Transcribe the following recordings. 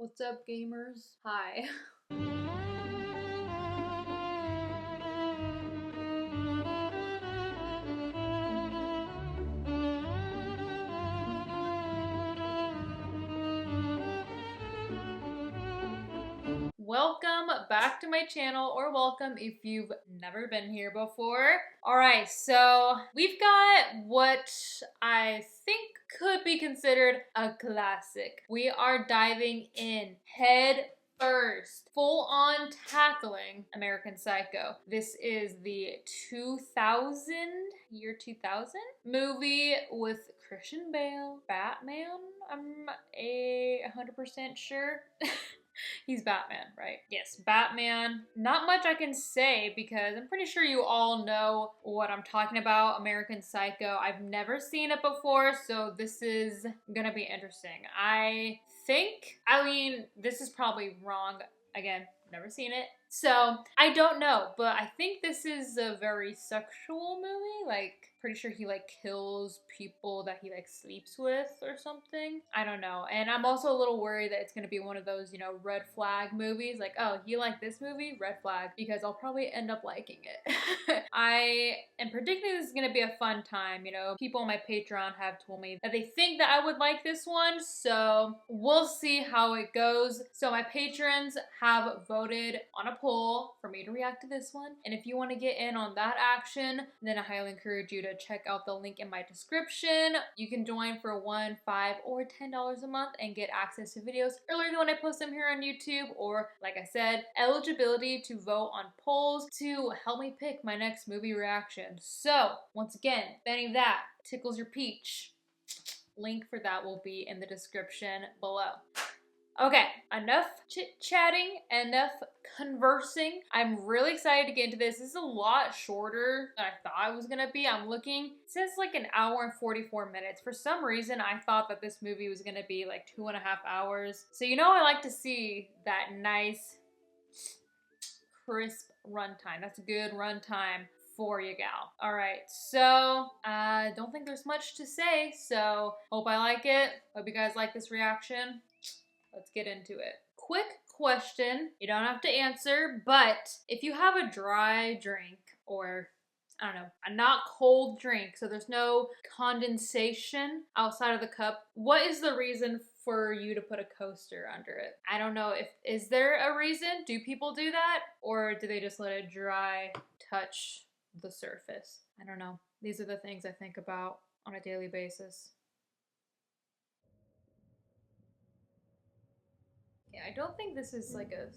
What's up, gamers? Hi. Welcome back to my channel, or welcome if you've never been here before. Alright, so we've got what I think could be considered a classic. We are diving in head first, full on tackling American Psycho. This is the 2000 movie with Christian Bale, Batman. I'm 100% sure. He's Batman, right? Yes, Batman. Not much I can say because I'm pretty sure you all know what I'm talking about, American Psycho. I've never seen it before, so this is gonna be interesting. I mean, this is probably wrong. Again, never seen it. So, I don't know, but I think this is a very sexual movie. Like, pretty sure he like kills people that he like sleeps with or something. I don't know. And I'm also a little worried that it's gonna be one of those, red flag movies. Like, oh, you like this movie? Red flag. Because I'll probably end up liking it. I am predicting this is gonna be a fun time. People on my Patreon have told me that they think that I would like this one. So we'll see how it goes. So my patrons have voted on a poll for me to react to this one. And if you want to get in on that action, then I highly encourage you to check out the link in my description. You can join for $1, $5, or $10 a month and get access to videos earlier than when I post them here on YouTube, or like I said, eligibility to vote on polls to help me pick my next movie reaction. So once again, if any of that tickles your peach, link for that will be in the description below. Okay, enough chit-chatting, enough conversing. I'm really excited to get into this. This is a lot shorter than I thought it was gonna be. I'm looking, it says like an hour and 44 minutes. For some reason, I thought that this movie was gonna be like 2.5 hours. So I like to see that nice, crisp runtime. That's a good runtime for you, gal. All right, so I don't think there's much to say, so hope I like it. Hope you guys like this reaction. Let's get into it. Quick question. You don't have to answer, but if you have a dry drink, or I don't know, a not cold drink, so there's no condensation outside of the cup, what is the reason for you to put a coaster under it? I don't know is there a reason? Do people do that? Or do they just let it dry, touch the surface? I don't know. These are the things I think about on a daily basis. Yeah, I don't think this is like a...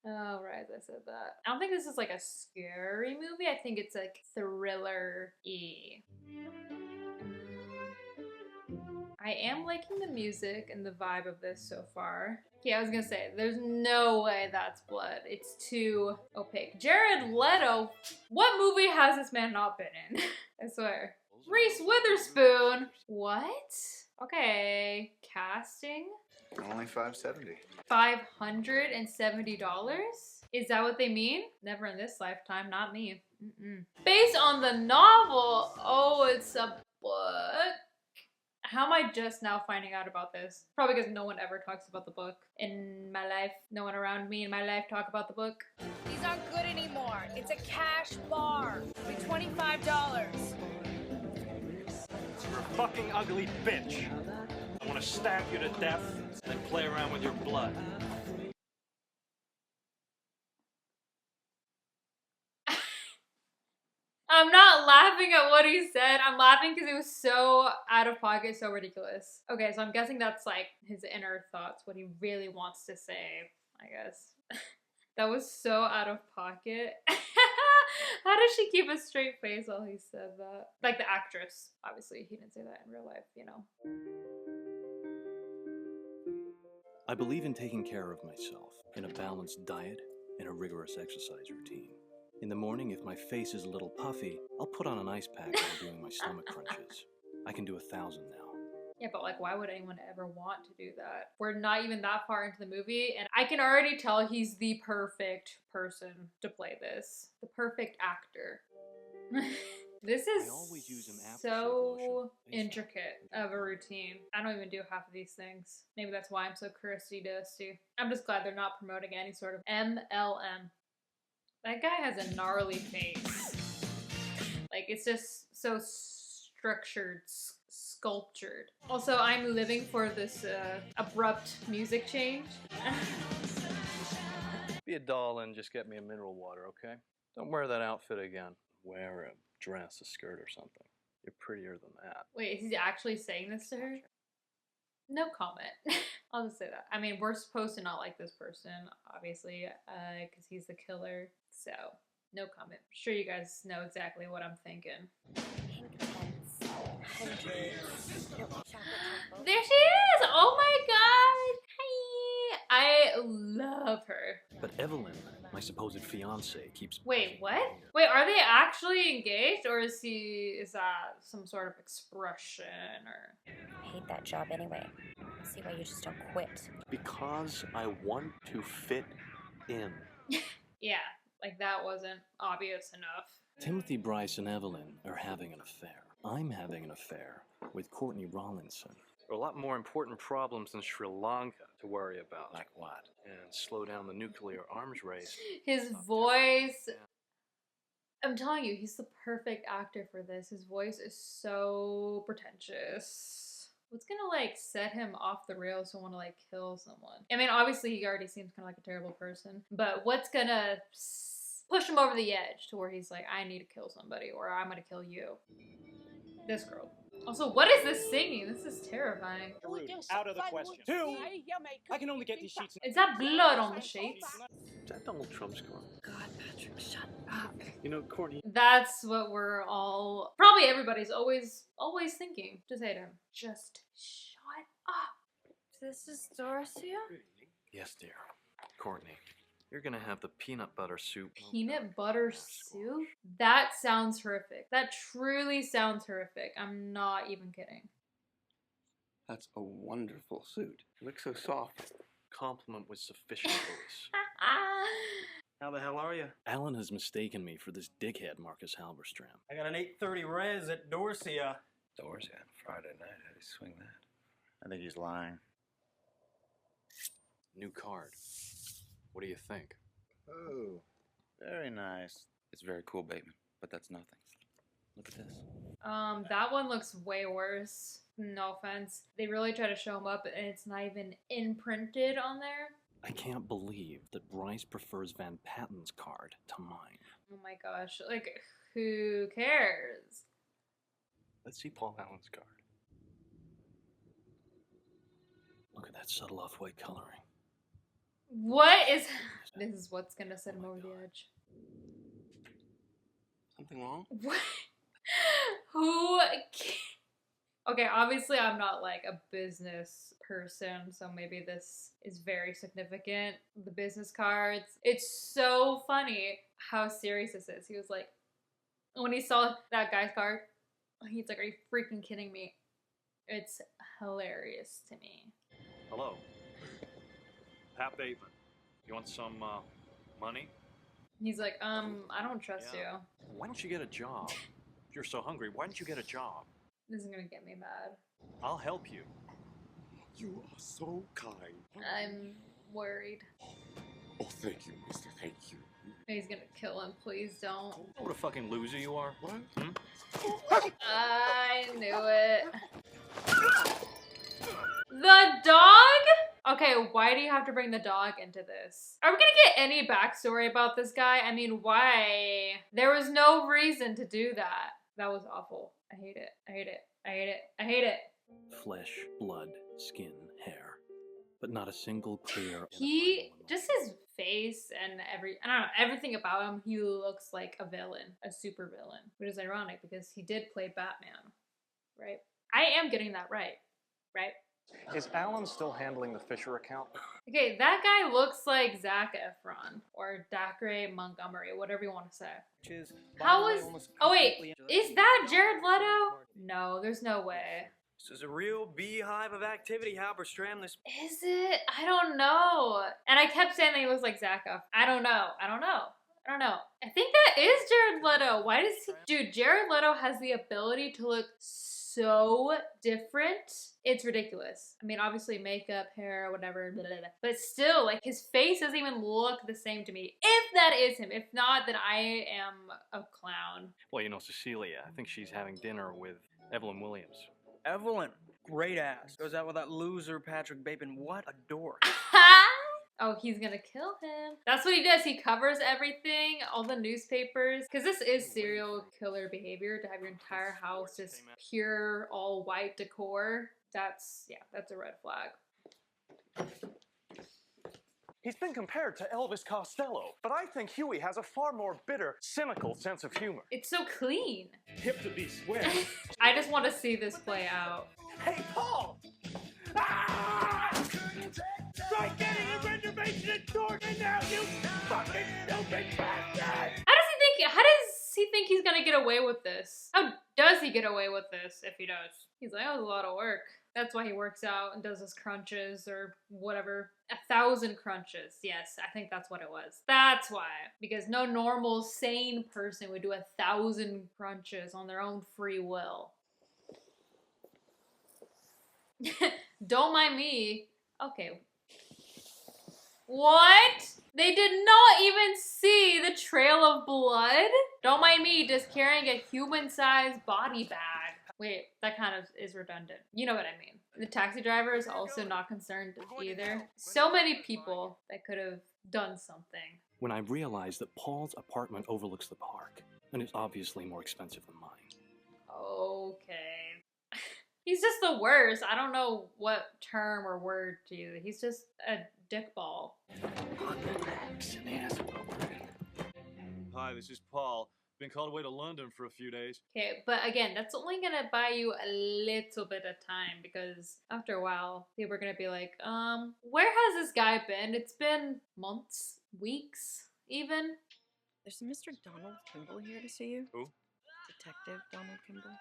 Oh, right, I said that. I don't think this is like a scary movie. I think it's like thriller-y. I am liking the music and the vibe of this so far. Yeah, I was gonna say, there's no way that's blood. It's too opaque. Jared Leto, what movie has this man not been in? I swear. Reese Witherspoon. What? Okay, casting. Only $570. $570? Is that what they mean? Never in this lifetime, not me. Based on the novel. Oh, it's a book. How am I just now finding out about this? Probably because no one ever talks about the book in my life. No one around me in my life talk about the book. These aren't good anymore. It's a cash bar. It'll be $25. You're a fucking ugly bitch. I want to stab you to death and then play around with your blood. I'm not laughing at what he said. I'm laughing because it was so out of pocket, so ridiculous. Okay, so I'm guessing that's like his inner thoughts, what he really wants to say, I guess. That was so out of pocket. How does she keep a straight face while he said that? Like the actress. Obviously, he didn't say that in real life, I believe in taking care of myself, in a balanced diet, and a rigorous exercise routine. In the morning, if my face is a little puffy, I'll put on an ice pack while doing my stomach crunches. I can do 1,000 now. Yeah, but like, why would anyone ever want to do that? We're not even that far into the movie, and I can already tell he's the perfect person to play this. The perfect actor. This I always use is an aftershave so lotion. intricate of a routine. I don't even do half of these things. Maybe that's why I'm so crusty dusty. I'm just glad they're not promoting any sort of MLM. That guy has a gnarly face. Like, it's just so structured, sculptured. Also, I'm living for this abrupt music change. Be a doll and just get me a mineral water, okay? Don't wear that outfit again. Wear a dress, a skirt, or something. You're prettier than that. Wait, is he actually saying this to her? No comment. I'll just say that. I mean, we're supposed to not like this person, obviously, because he's the killer. So, no comment. I'm sure you guys know exactly what I'm thinking. There she is! Oh my god! Hi! I love her. But Evelyn, my supposed fiance, keeps... Wait, what? Wait, are they actually engaged, or is that some sort of expression, or... I hate that job anyway. See why you just don't quit. Because I want to fit in. Yeah, like that wasn't obvious enough. Timothy, Bryce, and Evelyn are having an affair. I'm having an affair with Courtney Rawlinson. There are a lot more important problems in Sri Lanka to worry about. Like what? And slow down the nuclear arms race. His voice... I'm telling you, he's the perfect actor for this. His voice is so pretentious. What's gonna, like, set him off the rails to want to, like, kill someone? I mean, obviously he already seems kind of like a terrible person, but what's gonna push him over the edge to where he's like, I need to kill somebody, or I'm gonna kill you? This girl. Also, what is this singing? This is terrifying. Out of the question. Two, I can only get these sheets. Is that blood on the sheets? Is that Donald Trump's car? God, Patrick, shut up. You know, Courtney. That's what we're all, probably everybody's always thinking. Just hate him. Just shut up. This is Dorothea? Yes, dear. Courtney, you're gonna have the peanut butter soup. Peanut butter soup? That sounds horrific. That truly sounds horrific. I'm not even kidding. That's a wonderful suit. It looks so soft. Compliment with sufficient voice. How the hell are you? Alan has mistaken me for this dickhead Marcus Halberstram. I got an 8:30 res at Dorsia. Doors on Friday night. How do you swing that? I think he's lying. New card. What do you think? Oh, very nice. It's very cool, Bateman, but that's nothing. Look at this. That one looks way worse. No offense. They really try to show him up and it's not even imprinted on there. I can't believe that Bryce prefers Van Patten's card to mine. Oh my gosh. Like, who cares? Let's see Paul Allen's card. Look at that subtle off-white coloring. What is... This is what's gonna set him over the edge. Something wrong? What? Who... Okay, obviously I'm not like a business person, so maybe this is very significant. The business cards. It's so funny how serious this is. He was like, when he saw that guy's card, he's like, are you freaking kidding me? It's hilarious to me. Hello. Pat Bateman. You want some money? He's like, I don't trust Yeah. you. Why don't you get a job? If you're so hungry, why don't you get a job? This is gonna get me mad. I'll help you. You are so kind. I'm worried. Oh, thank you, mister. Thank you. He's gonna kill him. Please don't. You know what a fucking loser you are? What? I knew it. The dog? Okay, why do you have to bring the dog into this? Are we gonna get any backstory about this guy? I mean, why? There was no reason to do that. That was awful. I hate it. I hate it. I hate it. I hate it. Flesh, blood, skin, hair. But not a single clear... He, just his face and I don't know, everything about him, he looks like a villain, a super villain. Which is ironic because he did play Batman, right? I am getting that right, right? Is Alan still handling the Fisher account? Okay, that guy looks like Zac Efron or Dacre Montgomery, whatever you want to say. How is... Oh wait, is that Jared Leto? No, there's no way. This is a real beehive of activity, Halberstram. This Is it? I don't know. And I kept saying that he looks like Zac Efron. I don't know. I don't know. I don't know. I think that is Jared Leto. Why does he... Dude, Jared Leto has the ability to look so different. It's ridiculous. I mean, obviously makeup, hair, whatever, blah, blah, blah. But still, like, his face doesn't even look the same to me. If that is him. If not, then I am a clown. Well, you know, Cecilia, I think she's having dinner with Evelyn Williams. Evelyn, great ass. Goes out with that loser Patrick Bateman. What a dork. Oh, he's gonna kill him. That's what he does. He covers everything, all the newspapers. Because this is serial killer behavior, to have your entire house just pure, all white decor. That's a red flag. He's been compared to Elvis Costello, but I think Huey has a far more bitter, cynical sense of humor. It's so clean. Hip to be square. I just want to see this play out. Hey, Paul! Ah! Try getting a reservation at Georgia now, you fucking stupid bastard! How does he think he's gonna get away with this? How does he get away with this if he does? He's like, that was a lot of work. That's why he works out and does his crunches or whatever. 1,000 crunches. Yes, I think that's what it was. That's why. Because no normal, sane person would do 1,000 crunches on their own free will. Don't mind me. Okay. What? They did not even see the trail of blood? Don't mind me just carrying a human-sized body bag. Wait, that kind of is redundant. You know what I mean. The taxi driver is also not concerned either. So many people that could have done something. When I realized that Paul's apartment overlooks the park, and is obviously more expensive than mine. Okay. He's just the worst. I don't know what term or word to use. He's just a dickball. Hi, this is Paul. Been called away to London for a few days. Okay, but again, that's only gonna buy you a little bit of time because after a while, people are gonna be like, where has this guy been? It's been months, weeks, even. There's Mr. Donald Kimball here to see you. Who? Detective Donald Kimball.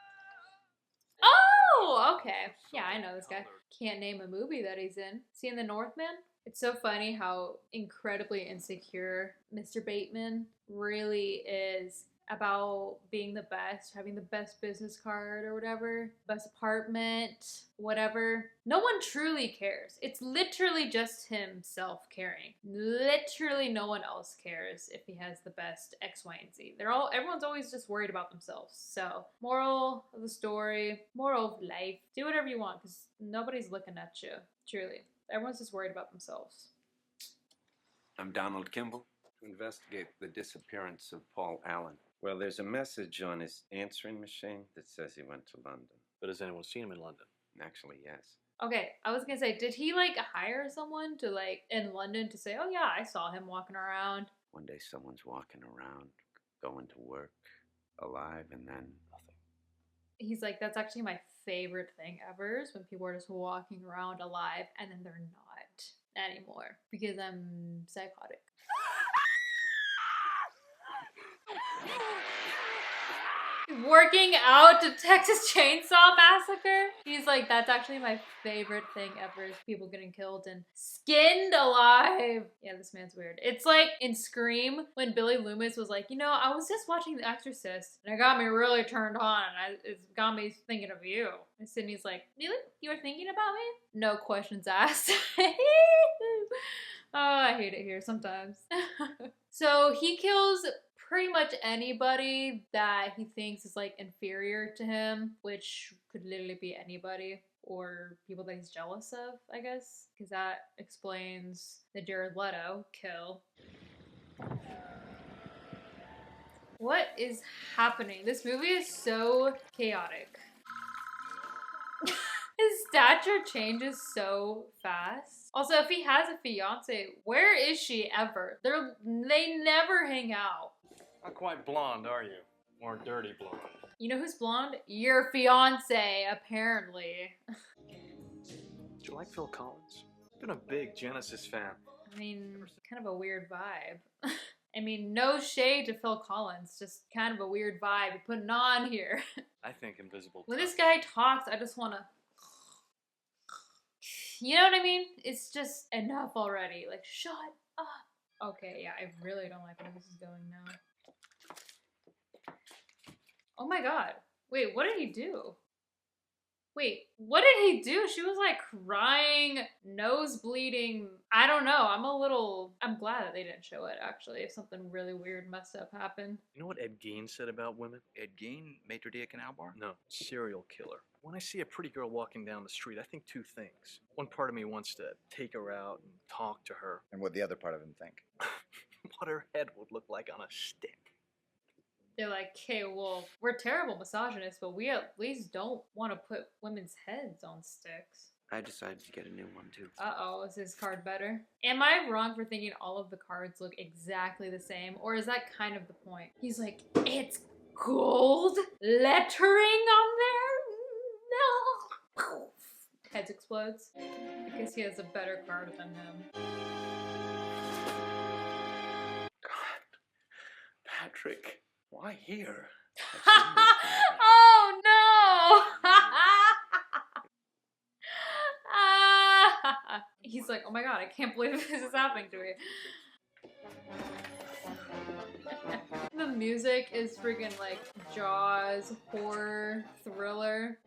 Oh, okay. Yeah, I know this guy. Can't name a movie that he's in. Is he in The Northman? It's so funny how incredibly insecure Mr. Bateman really is about being the best, having the best business card or whatever, best apartment, whatever. No one truly cares. It's literally just himself caring. Literally no one else cares if he has the best X, Y, and Z. Everyone's always just worried about themselves. So, moral of the story, moral of life, do whatever you want because nobody's looking at you, truly. Everyone's just worried about themselves. I'm Donald Kimball, to investigate the disappearance of Paul Allen. Well, there's a message on his answering machine that says he went to London. But has anyone seen him in London? Actually, yes. Okay, I was gonna say, did he like hire someone to like in London to say, oh yeah, I saw him walking around? One day someone's walking around, going to work, alive, and then nothing. He's like, that's actually my favorite thing ever is when people are just walking around alive and then they're not anymore because I'm psychotic. Working out to Texas Chainsaw Massacre. He's like, that's actually my favorite thing ever is people getting killed and skinned alive. Yeah, this man's weird. It's like in Scream when Billy Loomis was like, you know, I was just watching The Exorcist and it got me really turned on and it got me thinking of you. And Sydney's like, really? You were thinking about me? No questions asked. Oh, I hate it here sometimes. So he kills pretty much anybody that he thinks is like inferior to him, which could literally be anybody or people that he's jealous of, I guess, because that explains the Jared Leto kill. What is happening? This movie is so chaotic. His stature changes so fast. Also, if he has a fiance, where is she ever? They never hang out. Not quite blonde, are you? More dirty blonde. You know who's blonde? Your fiance, apparently. Do you like Phil Collins? I've been a big Genesis fan. I mean, kind of a weird vibe. I mean, no shade to Phil Collins, just kind of a weird vibe you're putting on here. I think Invisible. When this guy talks, I just want to... You know what I mean? It's just enough already. Like, shut up. Okay, yeah, I really don't like where this is going now. Oh my god. Wait, what did he do? Wait, what did he do? She was like crying, nose bleeding. I don't know. I'm glad that they didn't show it actually. If something really weird messed up happened. You know what Ed Gein said about women? Ed Gein, maitre d' canal bar? No, serial killer. When I see a pretty girl walking down the street, I think two things. One part of me wants to take her out and talk to her. And what the other part of him think? What her head would look like on a stick. They're like, okay, well, we're terrible misogynists, but we at least don't want to put women's heads on sticks. I decided to get a new one too. Uh-oh, is his card better? Am I wrong for thinking all of the cards look exactly the same? Or is that kind of the point? He's like, it's gold lettering on there? No! Heads explodes. Because he has a better card than him. God, Patrick, why here? Oh no! He's like, oh my god, I can't believe this is happening to me. The music is freaking like Jaws, horror, thriller.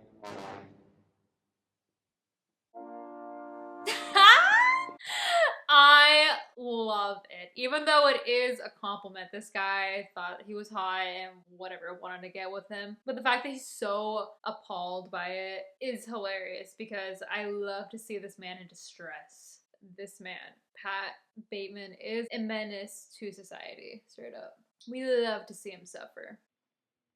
I love it. Even though it is a compliment, this guy thought he was hot and whatever, wanted to get with him. But the fact that he's so appalled by it is hilarious because I love to see this man in distress. This man, Pat Bateman, is a menace to society, straight up. We love to see him suffer.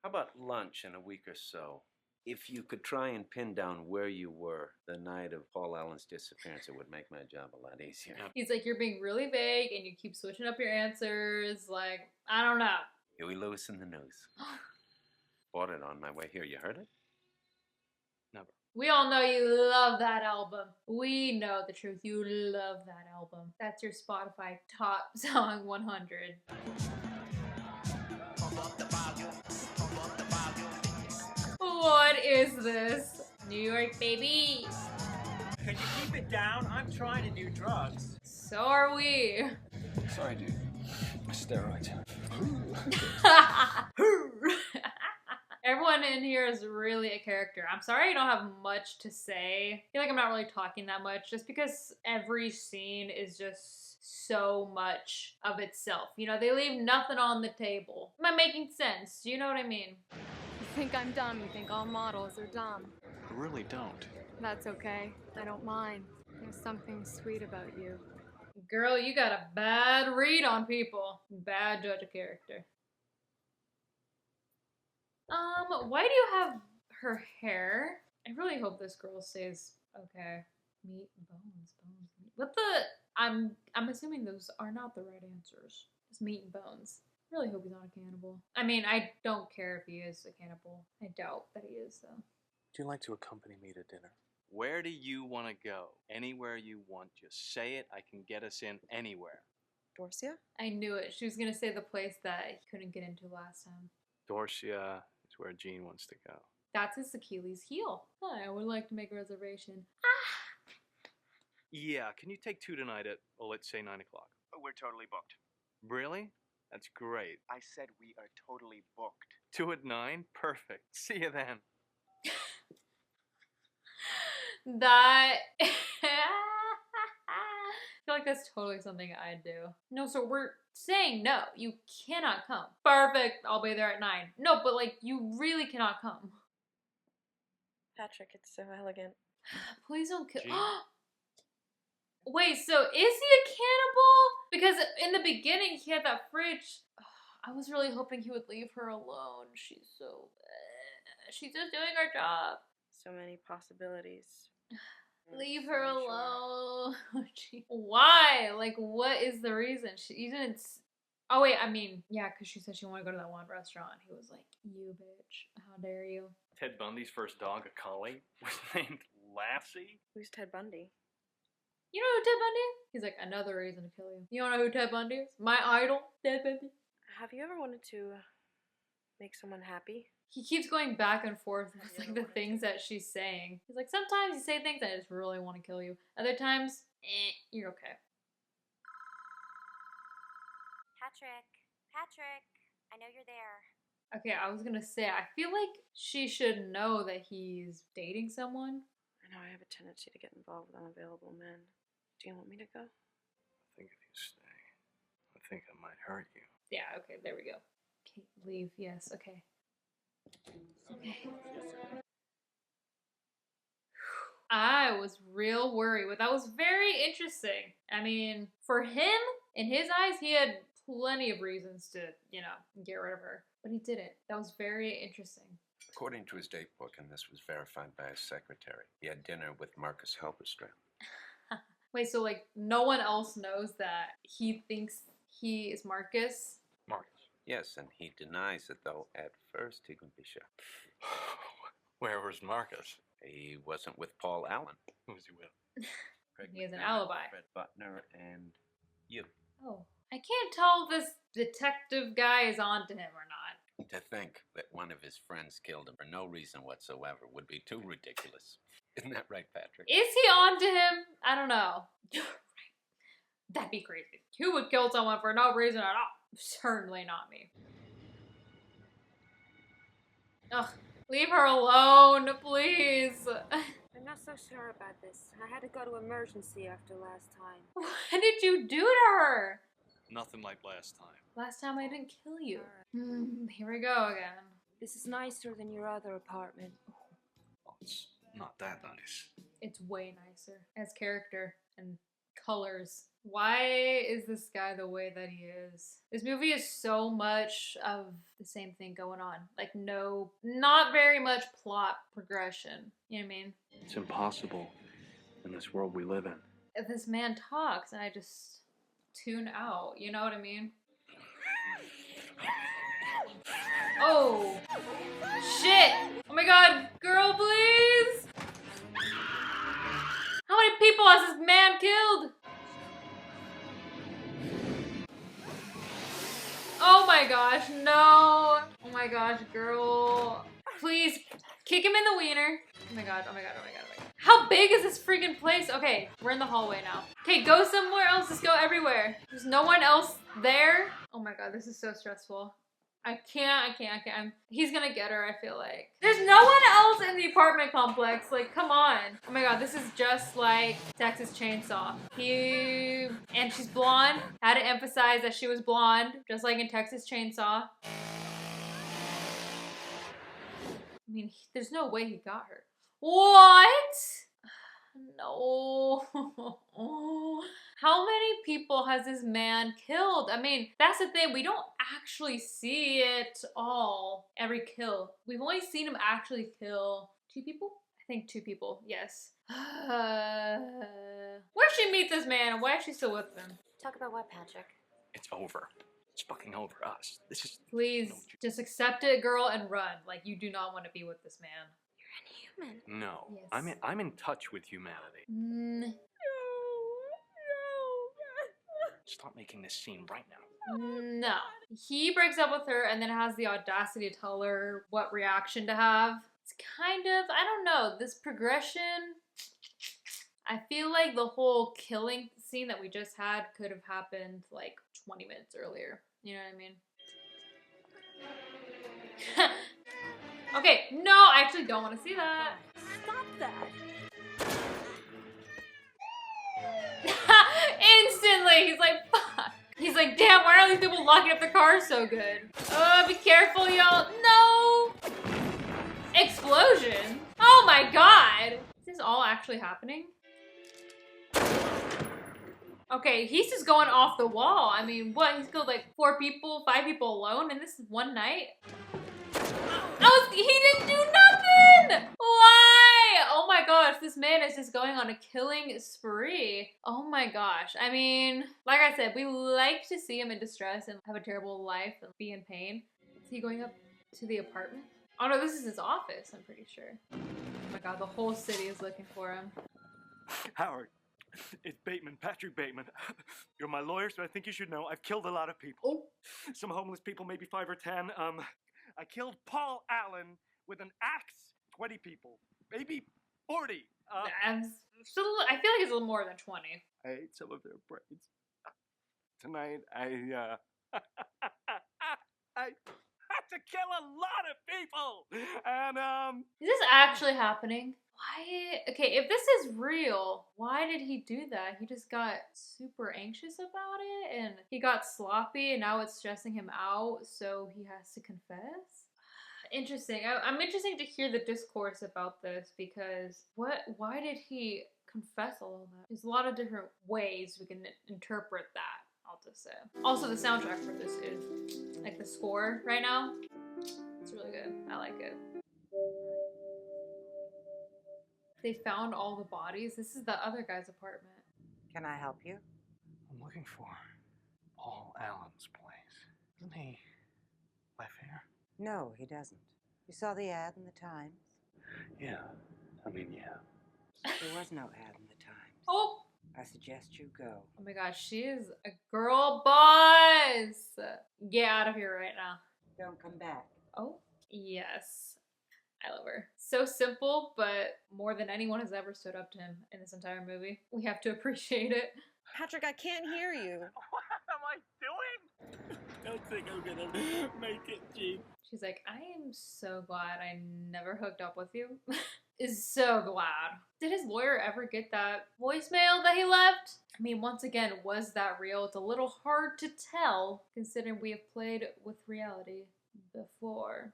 How about lunch in a week or so? If you could try and pin down where you were the night of Paul Allen's disappearance, it would make my job a lot easier. He's like, you're being really vague and you keep switching up your answers. Like, I don't know. Huey Lewis in the news. Bought it on my way here. You heard it? Never. We all know you love that album. We know the truth. You love that album. That's your Spotify top song 100. What is this? New York, baby. Can you keep it down? I'm trying to do drugs. So are we. Sorry, dude. Steroids. Everyone in here is really a character. I'm sorry I don't have much to say. I feel like I'm not really talking that much just because every scene is just so much of itself. You know, they leave nothing on the table. Am I making sense? Do you know what I mean? You think I'm dumb. You think all models are dumb. I really don't. That's okay. I don't mind. There's something sweet about you. Girl, you got a bad read on people. Bad judge of character. Why do you have her hair? I really hope this girl stays okay. Meat, bones. What the? I'm assuming those are not the right answers. Just meat and bones. I really hope he's not a cannibal. I mean, I don't care if he is a cannibal. I doubt that he is, though. Would you like to accompany me to dinner? Where do you want to go? Anywhere you want. Just say it. I can get us in anywhere. Dorcia? I knew it. She was gonna say the place that he couldn't get into last time. Dorcia is where Gene wants to go. That's his Achilles heel. Hi, I would like to make a reservation. Yeah, can you take 2 tonight at, well, let's say 9 o'clock? We're totally booked. Really? That's great. I said we are totally booked. 2 at 9? Perfect. See you then. That... I feel like that's totally something I'd do. No, so we're saying no. You cannot come. Perfect. I'll be there at 9. No, but like, you really cannot come. Patrick, it's so elegant. Please don't kill... Wait, so is he a cannibal? Because in the beginning, he had that fridge. I was really hoping he would leave her alone. She's so... she's just doing her job. So many possibilities. Leave her alone. Why? Like, what is the reason? You didn't... Oh, wait, I mean, yeah, because she said she wanted to go to that one restaurant. He was like, you bitch. How dare you? Ted Bundy's first dog, a collie, was named Lassie? Who's Ted Bundy? You know who Ted Bundy is? He's like, another reason to kill you. You don't know who Ted Bundy is? My idol, Ted Bundy. Have you ever wanted to make someone happy? He keeps going back and forth with like the things that she's saying. He's like, sometimes you say things I just really want to kill you. Other times, you're okay. Patrick. Patrick, I know you're there. Okay, I was gonna say, I feel like she should know that he's dating someone. I know I have a tendency to get involved with unavailable men. Do you want me to go? I think if you stay, I think I might hurt you. Yeah, okay, there we go. Okay, leave, yes, okay. Okay. I was real worried, but that was very interesting. I mean, for him, in his eyes, he had plenty of reasons to, get rid of her. But he didn't. That was very interesting. According to his date book, and this was verified by his secretary, he had dinner with Marcus Halberstram. Wait, so like no one else knows that he thinks he is Marcus? Marcus. Yes, and he denies it, though at first he can be sure. Where was Marcus? He wasn't with Paul Allen. Who was he with? He has an alibi. Fred Butner and you. Oh. I can't tell if this detective guy is onto him or not. To think that one of his friends killed him for no reason whatsoever would be too ridiculous. Isn't that right, Patrick? Is he onto him? I don't know. That'd be crazy. Who would kill someone for no reason at all? Certainly not me. Ugh, leave her alone, please. I'm not so sure about this. I had to go to emergency after last time. What did you do to her? Nothing like last time. Last time I didn't kill you. Here we go again. This is nicer than your other apartment. Oh, it's not that nice. It's way nicer. As character and colors. Why is this guy the way that he is? This movie is so much of the same thing going on. Like not very much plot progression. You know what I mean? It's impossible in this world we live in. If this man talks and I just tune out, you know what I mean? Oh, shit! Oh my god, girl, please! How many people has this man killed? Oh my gosh, no! Oh my gosh, girl. Please, kick him in the wiener. Oh my god, oh my god, oh my god, oh my god. How big is this freaking place? Okay, we're in the hallway now. Okay, go somewhere else. Just go everywhere. There's no one else there. Oh my god, this is so stressful. I can't. He's gonna get her, I feel like. There's no one else in the apartment complex. Like, come on. Oh my god, this is just like Texas Chainsaw. And she's blonde. Had to emphasize that she was blonde, just like in Texas Chainsaw. I mean, there's no way he got her. What? No. How many people has this man killed? I mean, that's the thing. We don't actually see it all. Every kill. We've only seen him actually kill 2 people? I think 2 people, yes. Where'd she meet this man and why is she still with him? Talk about what, Patrick? It's over. It's fucking over us. This is... Please, just accept it, girl, and run. Like, you do not want to be with this man. You're inhuman. No. Yes. I'm in touch with humanity. No. Stop making this scene right now. No. He breaks up with her and then has the audacity to tell her what reaction to have. It's kind of, I don't know, this progression. I feel like the whole killing scene that we just had could have happened like 20 minutes earlier. You know what I mean? Okay, no, I actually don't want to see that. Stop that! Instantly, he's like, fuck. He's like, damn, why are these people locking up the cars so good? Be careful, y'all. No! Explosion? Oh my god! Is this all actually happening? Okay, he's just going off the wall. I mean, what? He's killed like 4 people, 5 people alone in this one night? Oh, he didn't do nothing! Why? Oh my gosh, this man is just going on a killing spree. Oh my gosh. I mean, like I said, we like to see him in distress and have a terrible life and be in pain. Is he going up to the apartment? Oh no, this is his office, I'm pretty sure. Oh my god, the whole city is looking for him. Howard, it's Bateman, Patrick Bateman. You're my lawyer, so I think you should know I've killed a lot of people. Some homeless people, maybe 5 or 10. I killed Paul Allen with an axe. 20 people, maybe 40. I feel like it's a little more than 20. I ate some of their brains. Tonight, I I had to kill a lot of people, and Is this actually happening? Why? Okay, if this is real, why did he do that? He just got super anxious about it and he got sloppy and now it's stressing him out, so he has to confess? Interesting. I'm interested to hear the discourse about this because why did he confess all of that? There's a lot of different ways we can interpret that, I'll just say. Also, the soundtrack for this is, like the score right now, it's really good. I like it. They found all the bodies. This is the other guy's apartment. Can I help you? I'm looking for Paul Allen's place. Doesn't he live here? No, he doesn't. You saw the ad in the Times? Yeah. I mean, yeah. There was no ad in the Times. Oh! I suggest you go. Oh my gosh, she is a girl boss! Get out of here right now. Don't come back. Oh, yes. I love her. So simple, but more than anyone has ever stood up to him in this entire movie. We have to appreciate it. Patrick, I can't hear you. what am I doing? Don't think I'm gonna make it, Gene. She's like, I am so glad I never hooked up with you. Is so glad. Did his lawyer ever get that voicemail that he left? I mean, once again, was that real? It's a little hard to tell, considering we have played with reality before.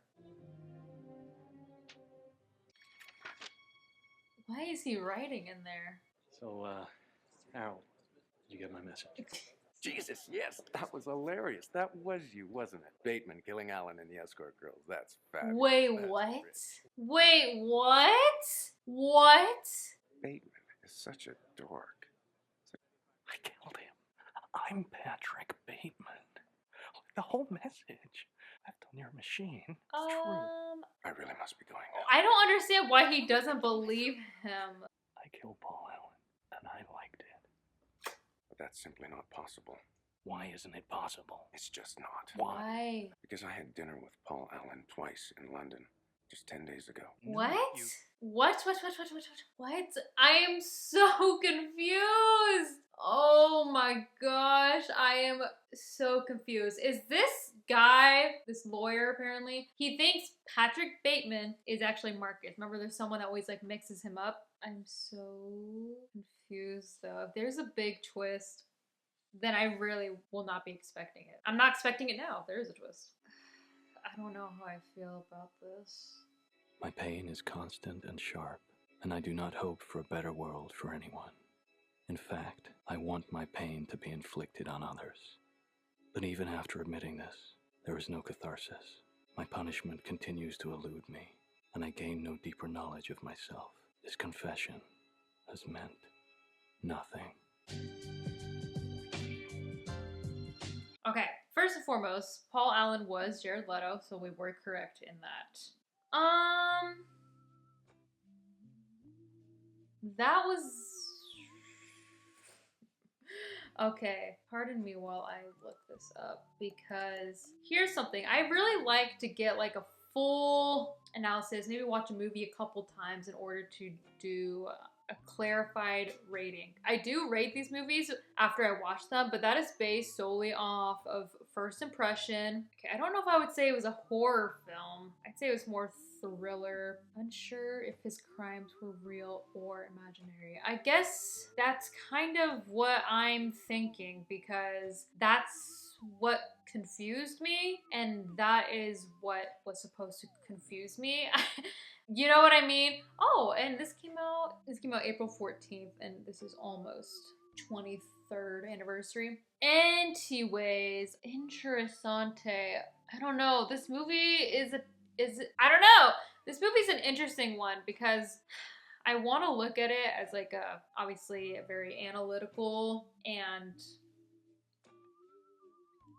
Why is he writing in there? So, Harold, did you get my message? Jesus, yes, that was hilarious. That was you, wasn't it? Bateman killing Allen and the escort girls. That's fabulous. Wait, That's what? rich. Wait, what? What? Bateman is such a dork. I killed him. I'm Patrick Bateman. The whole message left on your machine is true. I really must be going now. I don't understand why he doesn't believe him. I killed Paul Allen, and I liked it. But that's simply not possible. Why isn't it possible? It's just not. Why? Because I had dinner with Paul Allen twice in London just 10 days ago. What? What? I am so confused. Oh my gosh, I am so confused. Is this guy, this lawyer apparently, he thinks Patrick Bateman is actually Marcus. Remember, there's someone that always like mixes him up. I'm so confused though. If there's a big twist, then I really will not be expecting it. I'm not expecting it now. There is a twist. I don't know how I feel about this. My pain is constant and sharp, and I do not hope for a better world for anyone. In fact, I want my pain to be inflicted on others. But even after admitting this, there is no catharsis. My punishment continues to elude me, and I gain no deeper knowledge of myself. This confession has meant nothing. Okay, first and foremost, Paul Allen was Jared Leto, so we were correct in that. That was... Okay, pardon me while I look this up, because here's something. I really like to get like a full analysis, maybe watch a movie a couple times in order to do a clarified rating. I do rate these movies after I watch them, but that is based solely off of first impression. Okay, I don't know if I would say it was a horror film. I'd say it was more thriller. Unsure if his crimes were real or imaginary. I guess that's kind of what I'm thinking, because that's what confused me, and that is what was supposed to confuse me. You know what I mean? Oh, and this came out April 14th, and this is almost 23rd anniversary. Anyways, interessante. I don't know. This movie is I don't know. This movie's an interesting one because I want to look at it as like obviously a very analytical and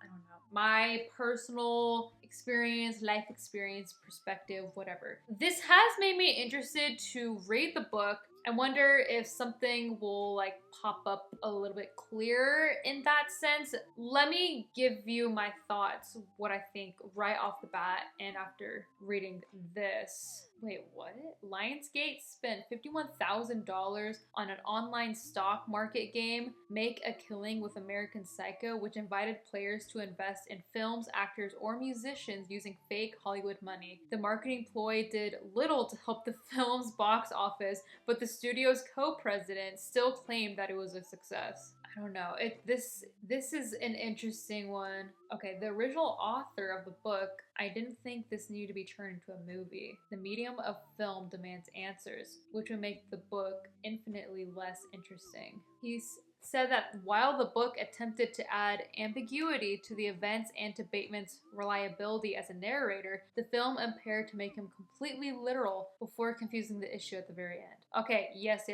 I don't know, my personal experience, life experience, perspective, whatever. This has made me interested to read the book. I wonder if something will like pop up a little bit clearer in that sense. Let me give you my thoughts, what I think right off the bat and after reading this. Wait, what? Lionsgate spent $51,000 on an online stock market game, Make a Killing with American Psycho, which invited players to invest in films, actors, or musicians using fake Hollywood money. The marketing ploy did little to help the film's box office, but the studio's co-president still claimed that it was a success. I don't know. This is an interesting one. Okay, the original author of the book, I didn't think this needed to be turned into a movie. The medium of film demands answers, which would make the book infinitely less interesting. He's said that while the book attempted to add ambiguity to the events and to Bateman's reliability as a narrator, the film impaired to make him completely literal before confusing the issue at the very end. Okay, yes.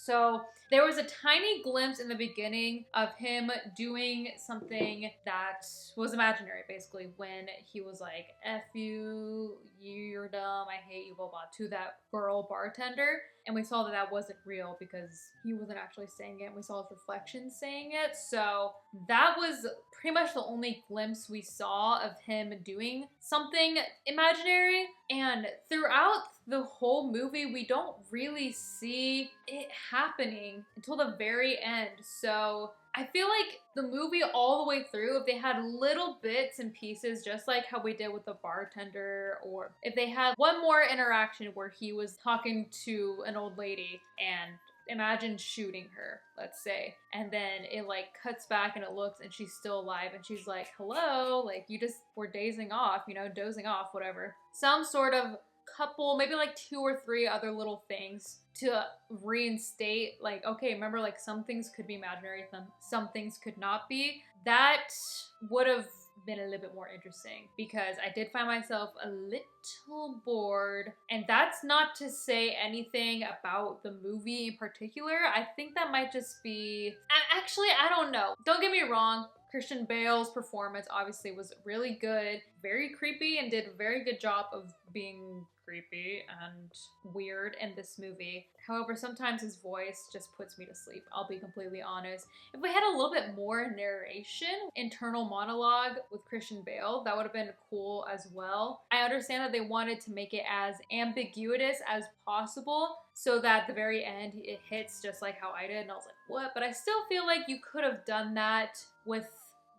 So there was a tiny glimpse in the beginning of him doing something that was imaginary, basically, when he was like, F you, you're dumb, I hate you, blah, blah, to that girl bartender. And we saw that that wasn't real because he wasn't actually saying it. We saw his reflection saying it. So that was pretty much the only glimpse we saw of him doing something imaginary. And throughout the whole movie, we don't really see it happening until the very end. So I feel like the movie all the way through, if they had little bits and pieces, just like how we did with the bartender, or if they had one more interaction where he was talking to an old lady and imagine shooting her, let's say, and then it like cuts back and it looks and she's still alive and she's like, hello, like you just were dozing off, whatever. Some sort of couple, maybe like 2 or 3 other little things to reinstate, like, okay, remember, like, some things could be imaginary, some things could not be. That would have been a little bit more interesting because I did find myself a little bored, and that's not to say anything about the movie in particular. I think that might just be, actually, I don't know. Don't get me wrong. Christian Bale's performance obviously was really good, very creepy, and did a very good job of being creepy and weird in this movie. However, sometimes his voice just puts me to sleep, I'll be completely honest. If we had a little bit more narration, internal monologue with Christian Bale, that would have been cool as well. I understand that they wanted to make it as ambiguous as possible so that at the very end it hits just like how I did, and I was like, what? But I still feel like you could have done that with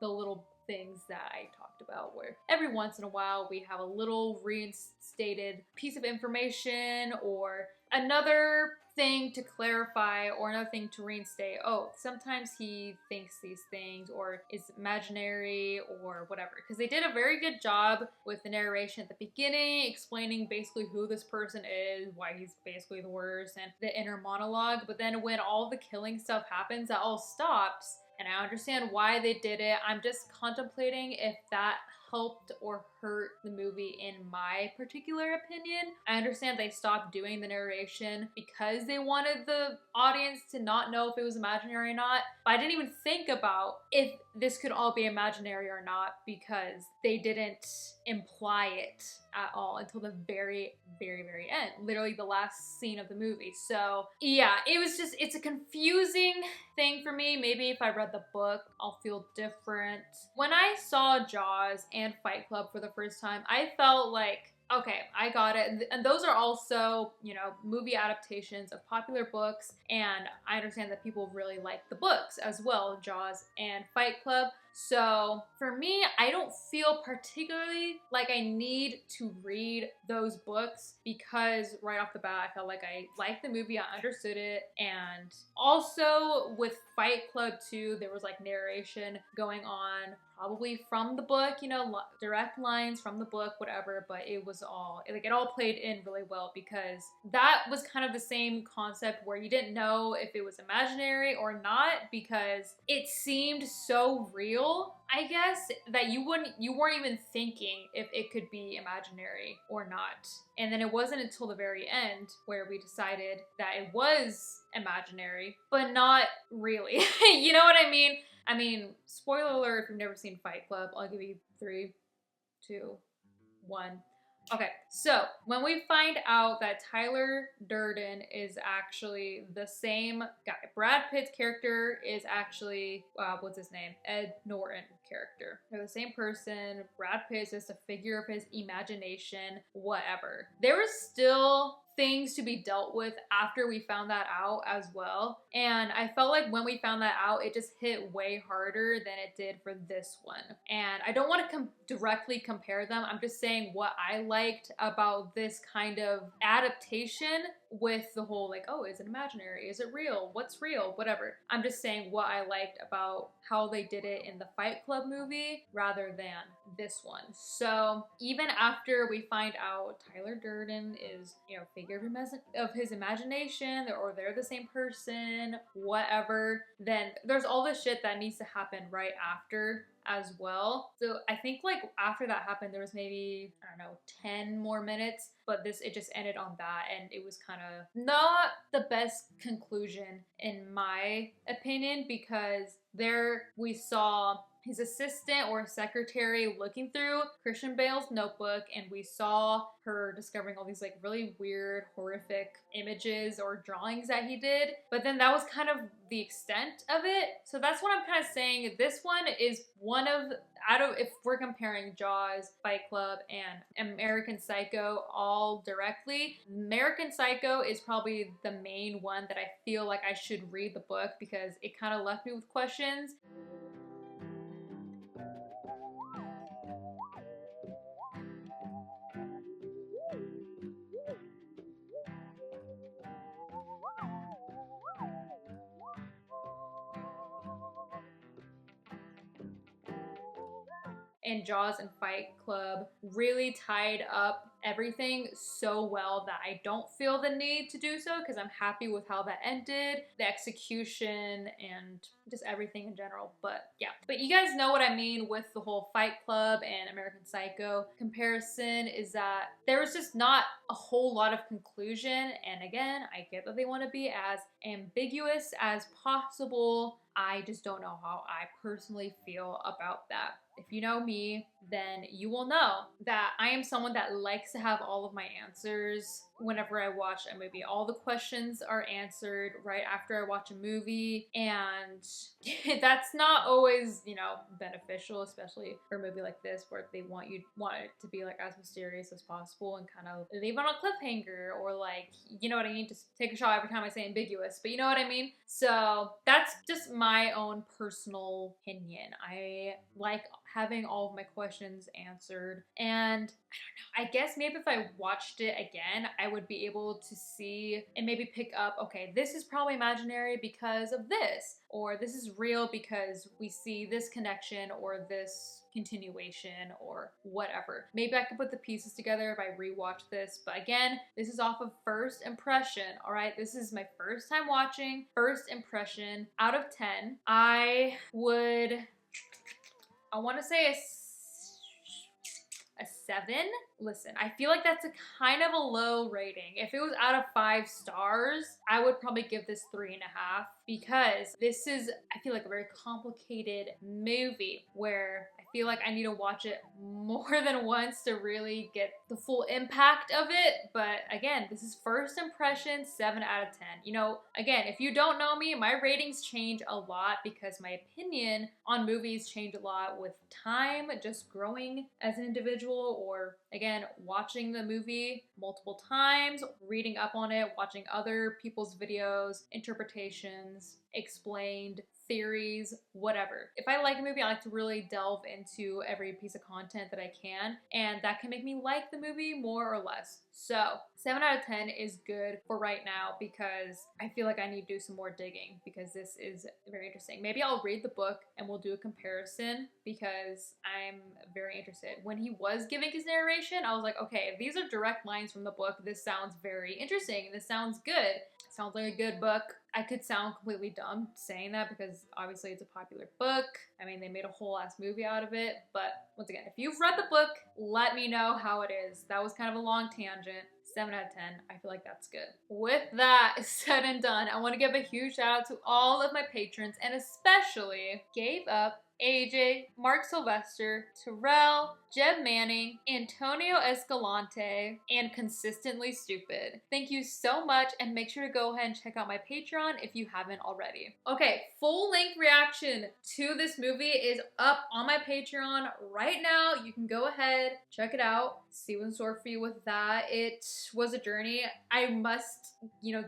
the little things that I talked about, where every once in a while we have a little reinstated piece of information or another thing to clarify or another thing to reinstate. Oh, sometimes he thinks these things or is imaginary or whatever. Because they did a very good job with the narration at the beginning, explaining basically who this person is, why he's basically the worst, and the inner monologue. But then when all the killing stuff happens, that all stops. And I understand why they did it. I'm just contemplating if that helped or hurt the movie in my particular opinion. I understand they stopped doing the narration because they wanted the audience to not know if it was imaginary or not, but I didn't even think about if this could all be imaginary or not because they didn't imply it at all until the very, very, very end. Literally the last scene of the movie. So yeah, it's a confusing thing for me. Maybe if I read the book, I'll feel different. When I saw Jaws and Fight Club for the first time, I felt like, okay, I got it. And those are also, movie adaptations of popular books. And I understand that people really like the books as well, Jaws and Fight Club. So for me, I don't feel particularly like I need to read those books because right off the bat, I felt like I liked the movie, I understood it. And also with Fight Club too, there was like narration going on, probably from the book, direct lines from the book, whatever, but it was all, like it all played in really well because that was kind of the same concept where you didn't know if it was imaginary or not because it seemed so real, I guess, that you weren't even thinking if it could be imaginary or not. And then it wasn't until the very end where we decided that it was imaginary, but not really. You know what I mean? I mean, spoiler alert if you've never seen Fight Club, I'll give you 3, 2, 1. Okay, so when we find out that Tyler Durden is actually the same guy, Brad Pitt's character is actually, what's his name? Ed Norton character. They're the same person. Brad Pitt is just a figure of his imagination, whatever. There was still things to be dealt with after we found that out as well. And I felt like when we found that out, it just hit way harder than it did for this one. And I don't want to directly compare them. I'm just saying what I liked about this kind of adaptation with the whole like, oh, is it imaginary? Is it real? What's real? Whatever. I'm just saying what I liked about how they did it in the Fight Club movie rather than this one. So even after we find out Tyler Durden is, you know, figure of his imagination, or they're the same person, whatever, then there's all this shit that needs to happen right after as well. So I think like after that happened, there was maybe, I don't know, 10 more minutes, but it just ended on that, and it was kind of not the best conclusion in my opinion, because there we saw his assistant or secretary looking through Christian Bale's notebook, and we saw her discovering all these like really weird, horrific images or drawings that he did. But then that was kind of the extent of it. So that's what I'm kind of saying. This one is one of, if we're comparing Jaws, Fight Club, and American Psycho all directly, American Psycho is probably the main one that I feel like I should read the book, because it kind of left me with questions. And Jaws and Fight Club really tied up everything so well that I don't feel the need to do so, because I'm happy with how that ended, the execution, and just everything in general. But yeah, but you guys know what I mean with the whole Fight Club and American Psycho comparison, is that there was just not a whole lot of conclusion. And again, I get that they want to be as ambiguous as possible. I just don't know how I personally feel about that. If you know me, then you will know that I am someone that likes to have all of my answers whenever I watch a movie. All the questions are answered right after I watch a movie, and that's not always, you know, beneficial, especially for a movie like this where they want it to be like as mysterious as possible and kind of leave on a cliffhanger, or like, you know what I mean? Just take a shot every time I say ambiguous, but you know what I mean? So that's just my own personal opinion. I like having all of my questions answered, and I don't know, I guess maybe if I watched it again, I would be able to see and maybe pick up, okay, this is probably imaginary because of this, or this is real because we see this connection or this continuation or whatever. Maybe I could put the pieces together if I rewatch this, but again, this is off of first impression, all right? This is my first time watching, first impression. Out of 10, I want to say a 7. Listen, I feel like that's a kind of a low rating. If it was out of 5 stars, I would probably give this 3.5, because this is, I feel like, a very complicated movie where I feel like I need to watch it more than once to really get the full impact of it. But again, this is first impression, 7 out of 10. You know, again, if you don't know me, my ratings change a lot because my opinion on movies change a lot with time, just growing as an individual, or again, watching the movie multiple times, reading up on it, watching other people's videos, interpretations, explained, theories, whatever. If I like a movie, I like to really delve into every piece of content that I can, and that can make me like the movie more or less. So 7 out of 10 is good for right now, because I feel like I need to do some more digging, because this is very interesting. Maybe I'll read the book and we'll do a comparison, because I'm very interested. When he was giving his narration, I was like, okay, if these are direct lines from the book, this sounds very interesting. This sounds good. Sounds like a good book. I could sound completely dumb saying that, because obviously it's a popular book. I mean, they made a whole ass movie out of it. But once again, if you've read the book, let me know how it is. That was kind of a long tangent. 7 out of 10. I feel like that's good. With that said and done, I want to give a huge shout out to all of my patrons, and especially gave up AJ, Mark Sylvester, Terrell, Jeb Manning, Antonio Escalante, and Consistently Stupid. Thank you so much, and make sure to go ahead and check out my Patreon if you haven't already. Okay, full-length reaction to this movie is up on my Patreon right now. You can go ahead, check it out, see what's in store for you with that. It was a journey. I must,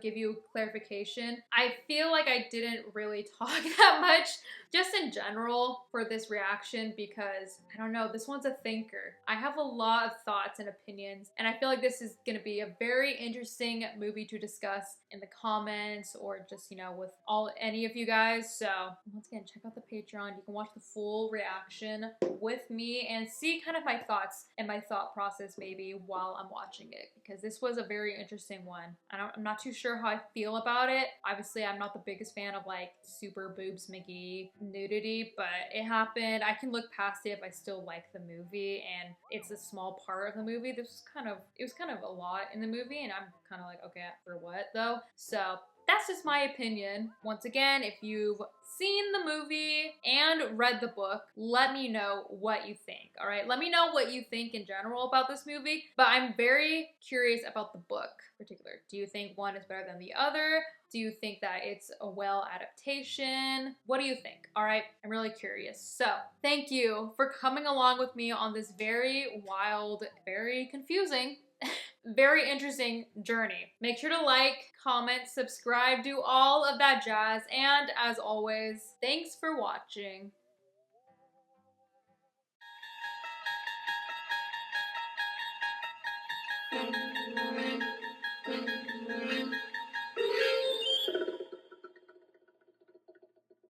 give you clarification. I feel like I didn't really talk that much just in general for this reaction because, I don't know, this one's a thinker. I have a lot of thoughts and opinions, and I feel like this is gonna be a very interesting movie to discuss in the comments or just, with any of you guys. So once again, check out the Patreon. You can watch the full reaction with me and see kind of my thoughts and my thought process maybe while I'm watching it, because this was a very interesting one. I'm not too sure how I feel about it. Obviously, I'm not the biggest fan of like super boobs McGee nudity, but it happened. I can look past it if I still like the movie, and it's a small part of the movie. It was kind of a lot in the movie, and I'm kind of like, okay, for what though? So that's just my opinion. Once again, if you've seen the movie and read the book, let me know what you think, all right? Let me know what you think in general about this movie, but I'm very curious about the book in particular. Do you think one is better than the other? Do you think that it's a well adaptation? What do you think? All right, I'm really curious. So thank you for coming along with me on this very wild, very confusing, very interesting journey. Make sure to like, comment, subscribe, do all of that jazz. And as always, thanks for watching.